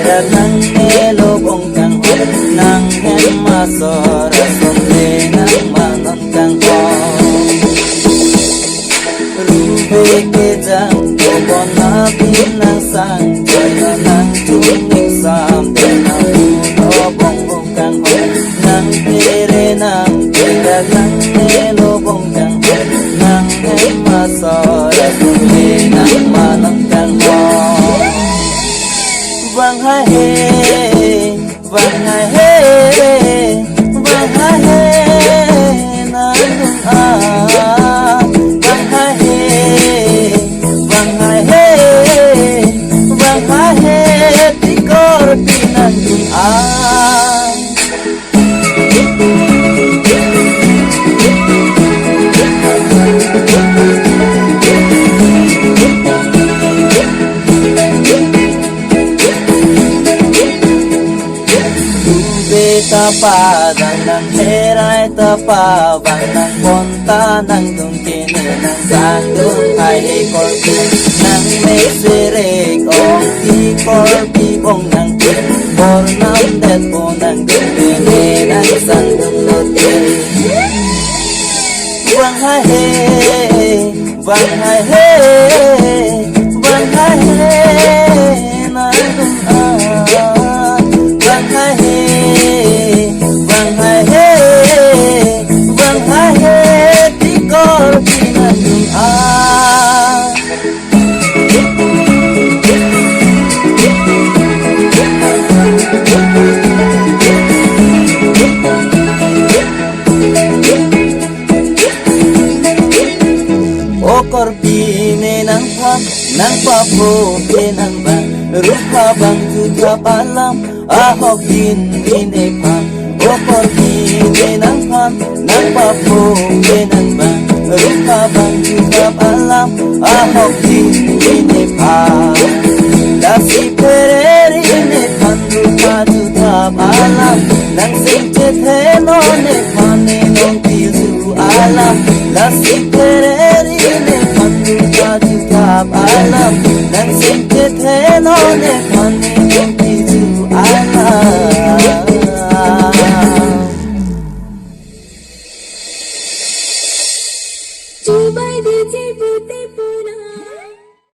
Tira nang nilubong kang hon Nang hen masora Sumbe nang manon kang hon Rube kejang Kubon na pinang sang Joyo nang tuming sam Tenang nilubong kang hon Nang tire nang Tira nang nilubong kang hon Nang hen masora Sumbe nang manon kang hon Vang hai he, vang hai he, vang hai he, nang a. Vang hai he, vang hai he, vang hai he, tikor pinang a. Tapa ng heray tapa bang ng ponta ng tungkini ng sandong ay korpin ng may sirik ong ti-korpi bong ng tin por ng det po ng tungkini ng sandong lotin Vang hai he, vang hai he, vang hai he nang vang hai he Vang hai he, tikor pinang a. Okor pine ng pam, ng papo pinang bang, rupa bang tuta palam, ahok din pam. Okor pine ng pam, ng papo pinang bang, rupa bang tuta palam, ahok din pam. Dasi pereri ne pan rupa tuta palam, nang singchet heno ne pane nong tisu alam. Dasi pereri ne pan rupa tuta palam, nang singchet heno ne pane nong tisu alam. Chubay di chibute pura